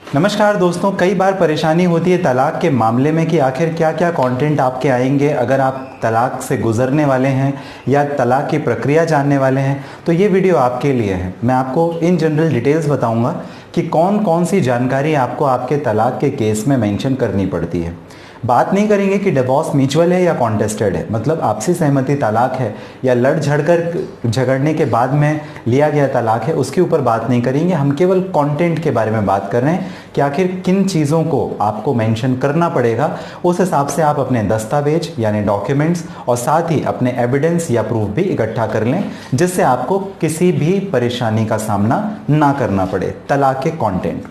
नमस्कार दोस्तों, कई बार परेशानी होती है तलाक के मामले में कि आखिर क्या क्या कंटेंट आपके आएंगे। अगर आप तलाक से गुजरने वाले हैं या तलाक की प्रक्रिया जानने वाले हैं तो ये वीडियो आपके लिए है। मैं आपको इन जनरल डिटेल्स बताऊंगा कि कौन कौन सी जानकारी आपको आपके तलाक के केस में मेंशन करनी पड़ती है। बात नहीं करेंगे कि डिवोर्स म्यूचुअल है या कॉन्टेस्टेड है, मतलब आपसी सहमति तलाक है या लड़ झगड़ने के बाद में लिया गया तलाक है, उसके ऊपर बात नहीं करेंगे। हम केवल कंटेंट के बारे में बात कर रहे हैं कि आखिर किन चीज़ों को आपको मेंशन करना पड़ेगा। उस हिसाब से आप अपने दस्तावेज यानी डॉक्यूमेंट्स और साथ ही अपने एविडेंस या प्रूफ भी इकट्ठा कर लें, जिससे आपको किसी भी परेशानी का सामना ना करना पड़े। तलाक के कंटेंट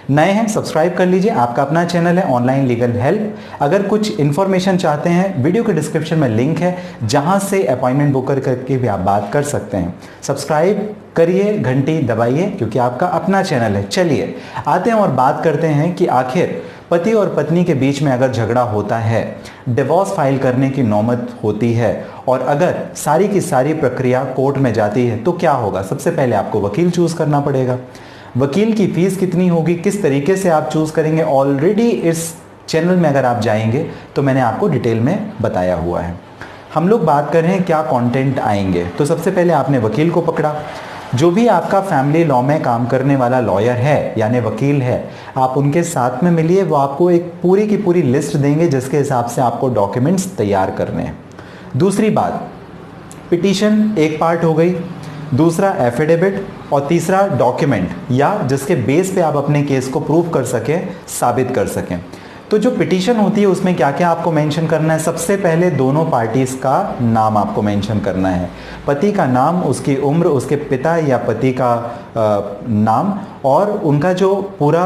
नए हैं सब्सक्राइब कर लीजिए, आपका अपना चैनल है ऑनलाइन लीगल हेल्प। अगर कुछ इन्फॉर्मेशन चाहते हैं, वीडियो के डिस्क्रिप्शन में लिंक है जहां से अपॉइंटमेंट बुक करके भी आप बात कर सकते हैं। सब्सक्राइब करिए, घंटी दबाइए, क्योंकि आपका अपना चैनल है। चलिए आते हैं और बात करते हैं कि आखिर पति और पत्नी के बीच में अगर झगड़ा होता है, डिवोर्स फाइल करने की नौबत होती है और अगर सारी की सारी प्रक्रिया कोर्ट में जाती है तो क्या होगा। सबसे पहले आपको वकील चूज करना पड़ेगा। वकील की फीस कितनी होगी, किस तरीके से आप चूज करेंगे, ऑलरेडी इस चैनल में अगर आप जाएंगे तो मैंने आपको डिटेल में बताया हुआ है। हम लोग बात कर रहे हैं क्या कंटेंट आएंगे। तो सबसे पहले आपने वकील को पकड़ा। जो भी आपका फैमिली लॉ में काम करने वाला लॉयर है यानी वकील है, आप उनके साथ में मिलिए। वो आपको एक पूरी की पूरी लिस्ट देंगे जिसके हिसाब से आपको डॉक्यूमेंट्स तैयार करने हैं। दूसरी बात, पिटीशन एक पार्ट हो गई, दूसरा एफिडेविट और तीसरा डॉक्यूमेंट या जिसके बेस पे आप अपने केस को प्रूव कर सकें, साबित कर सकें। तो जो पिटीशन होती है उसमें क्या क्या आपको मेंशन करना है। सबसे पहले दोनों पार्टीज का नाम आपको मेंशन करना है। पति का नाम, उसकी उम्र, उसके पिता या पति का नाम और उनका जो पूरा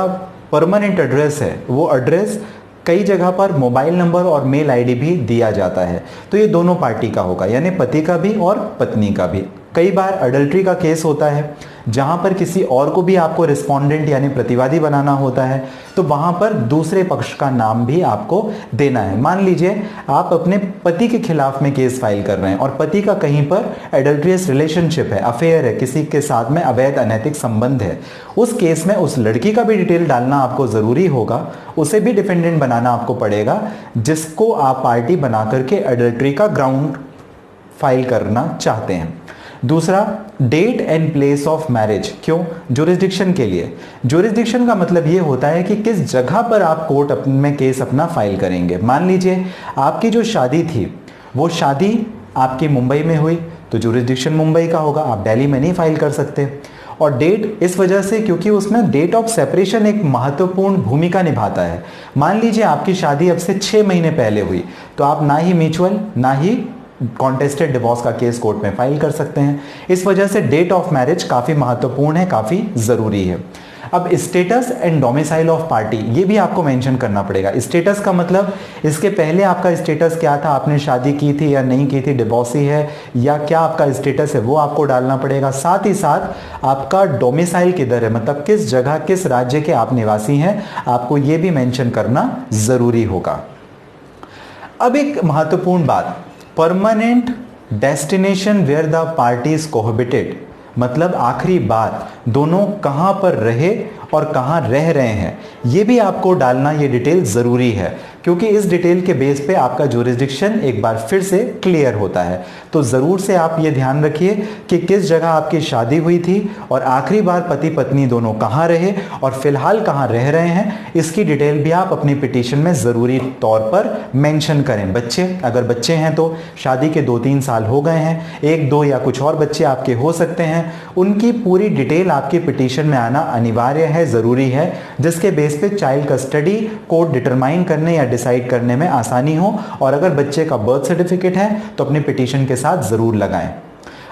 परमानेंट एड्रेस है वो एड्रेस। कई जगह पर मोबाइल नंबर और मेल आईडी भी दिया जाता है। तो ये दोनों पार्टी का होगा, यानी पति का भी और पत्नी का भी। कई बार अडल्ट्री का केस होता है जहां पर किसी और को भी आपको रिस्पोंडेंट यानी प्रतिवादी बनाना होता है, तो वहां पर दूसरे पक्ष का नाम भी आपको देना है। मान लीजिए आप अपने पति के खिलाफ में केस फाइल कर रहे हैं और पति का कहीं पर एडल्ट्रियस रिलेशनशिप है, अफेयर है, किसी के साथ में अवैध अनैतिक संबंध है। उस केस में उस लड़की का भी डिटेल डालना आपको जरूरी होगा, उसे भी डिफेंडेंट बनाना आपको पड़ेगा, जिसको आप पार्टी बना करके एडल्ट्री का ग्राउंड फाइल करना चाहते हैं। दूसरा, date and place of marriage. क्यों? ज्यूरिसडिक्शन के लिए। ज्यूरिसडिक्शन का मतलब यह होता है कि किस जगह पर आप कोर्ट में केस अपना फाइल करेंगे। मान लीजिए आपकी जो शादी थी वो शादी आपकी मुंबई में हुई तो ज्यूरिसडिक्शन मुंबई का होगा, आप दिल्ली में नहीं फाइल कर सकते। और डेट इस वजह से क्योंकि उसमें डेट ऑफ सेपरेशन एक महत्वपूर्ण भूमिका निभाता है। मान लीजिए आपकी शादी अब से 6 महीने पहले हुई तो आप ना ही म्यूचुअल ना ही कॉन्टेस्टेड डिवोर्स का केस कोर्ट में फाइल कर सकते हैं। इस वजह से डेट ऑफ मैरिज काफ़ी महत्वपूर्ण है, काफ़ी ज़रूरी है। अब status and domicile of party, ये भी आपको मेंशन करना पड़ेगा। स्टेटस का मतलब इसके पहले आपका स्टेटस क्या था, आपने शादी की थी या नहीं की थी, डिवोर्सी है या क्या आपका स्टेटस है, वो आपको डालना पड़ेगा। साथ ही साथ आपका डोमिसाइल किधर है, मतलब किस जगह, किस राज्य के आप निवासी हैं, आपको ये भी मेंशन करना ज़रूरी होगा। अब एक महत्वपूर्ण बात, permanent destination where the parties cohabited, मतलब आखिरी बात दोनों कहां पर रहे और कहां रह रहे हैं, ये भी आपको डालना, ये डिटेल ज़रूरी है, क्योंकि इस डिटेल के बेस पे आपका ज्यूरिसडिक्शन एक बार फिर से क्लियर होता है। तो ज़रूर से आप ये ध्यान रखिए कि किस जगह आपकी शादी हुई थी और आखिरी बार पति पत्नी दोनों कहाँ रहे और फिलहाल कहाँ रह रहे हैं, इसकी डिटेल भी आप अपनी पिटीशन में ज़रूरी तौर पर मेंशन करें। बच्चे, अगर बच्चे हैं तो शादी के 2-3 साल हो गए हैं, 1-2 या कुछ और बच्चे आपके हो सकते हैं, उनकी पूरी डिटेल आपकी पिटीशन में आना अनिवार्य है, ज़रूरी है, जिसके बेस पे चाइल्ड कस्टडी कोर्ट डिटरमाइन करने या डिसाइड करने में आसानी हो। और अगर बच्चे का बर्थ सर्टिफिकेट है तो अपने पिटीशन के साथ ज़रूर लगाएं।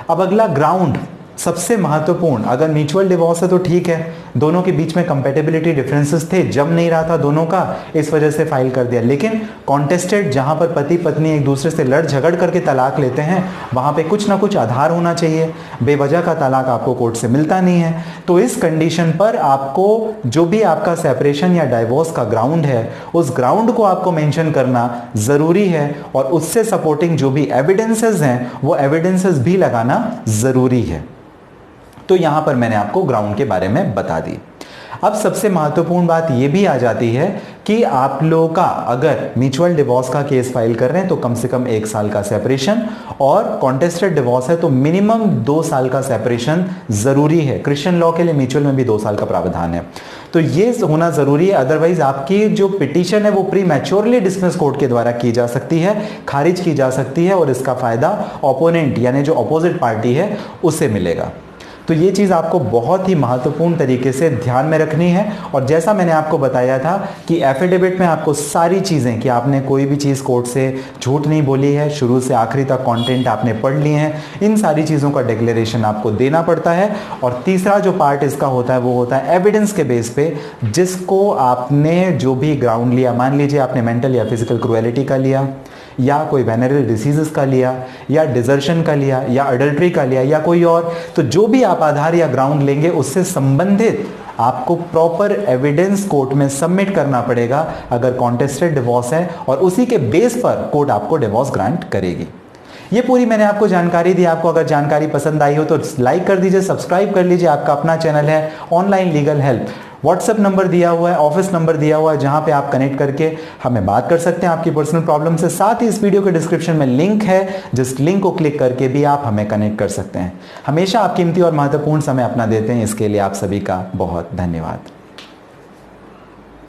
अब अगला ग्राउंड, सबसे महत्वपूर्ण। अगर म्यूचुअल डिवोर्स है तो ठीक है, दोनों के बीच में कंपेटेबिलिटी डिफरेंसेस थे, जम नहीं रहा था दोनों का, इस वजह से फाइल कर दिया। लेकिन कॉन्टेस्टेड, जहां पर पति पत्नी एक दूसरे से लड़ झगड़ करके तलाक लेते हैं, वहां पे कुछ ना कुछ आधार होना चाहिए। बेवजह का तलाक आपको कोर्ट से मिलता नहीं है। तो इस कंडीशन पर आपको जो भी आपका सेपरेशन या डाइवोर्स का ग्राउंड है, उस ग्राउंड को आपको मेंशन करना ज़रूरी है और उससे सपोर्टिंग जो भी एविडेंसेस हैं वो एविडेंसेस भी लगाना ज़रूरी है। तो यहां पर मैंने आपको ग्राउंड के बारे में बता दी। अब सबसे महत्वपूर्ण बात यह भी आ जाती है कि आप लोगों का अगर म्यूचुअल डिवोर्स का केस फाइल कर रहे हैं तो कम से कम 1 साल का सेपरेशन, और कॉन्टेस्टेड डिवोर्स है तो मिनिमम 2 साल का सेपरेशन जरूरी है। क्रिश्चियन लॉ के लिए म्यूचुअल में भी 2 साल का प्रावधान है, तो ये होना जरूरी है। अदरवाइज आपकी जो पिटीशन है वो प्री मैच्योरली डिसमिस कोर्ट के द्वारा की जा सकती है, खारिज की जा सकती है, और इसका फायदा ओपोनेंट यानी जो अपोजिट पार्टी है उसे मिलेगा। तो ये चीज़ आपको बहुत ही महत्वपूर्ण तरीके से ध्यान में रखनी है। और जैसा मैंने आपको बताया था कि एफिडेविट में आपको सारी चीज़ें, कि आपने कोई भी चीज़ कोर्ट से झूठ नहीं बोली है, शुरू से आखिरी तक कंटेंट आपने पढ़ लिए हैं, इन सारी चीज़ों का डिक्लेरेशन आपको देना पड़ता है। और तीसरा जो पार्ट इसका होता है वो होता है एविडेंस के बेस पे, जिसको आपने जो भी ग्राउंड लिया, मान लीजिए आपने मेंटल या फिजिकल क्रुएलिटी का लिया, या कोई वेनरेबल डिसीजेस का लिया, या डिजर्शन का लिया, या अडल्ट्री का लिया, या कोई और, तो जो भी आप आधार या ग्राउंड लेंगे उससे संबंधित आपको प्रॉपर एविडेंस कोर्ट में सबमिट करना पड़ेगा अगर कॉन्टेस्टेड डिवोर्स है, और उसी के बेस पर कोर्ट आपको डिवोर्स ग्रांट करेगी। ये पूरी मैंने आपको जानकारी दी। आपको अगर जानकारी पसंद आई हो तो लाइक कर दीजिए, सब्सक्राइब कर लीजिए। आपका अपना चैनल है online legal help. WhatsApp number दिया हुआ है, ऑफिस नंबर दिया हुआ है, जहां पे आप कनेक्ट करके हमें बात कर सकते हैं आपकी पर्सनल प्रॉब्लम से। साथ ही इस वीडियो के डिस्क्रिप्शन में लिंक है, जिस लिंक को क्लिक करके भी आप हमें कनेक्ट कर सकते हैं। हमेशा आप कीमती और महत्वपूर्ण समय अपना देते हैं, इसके लिए आप सभी का बहुत धन्यवाद।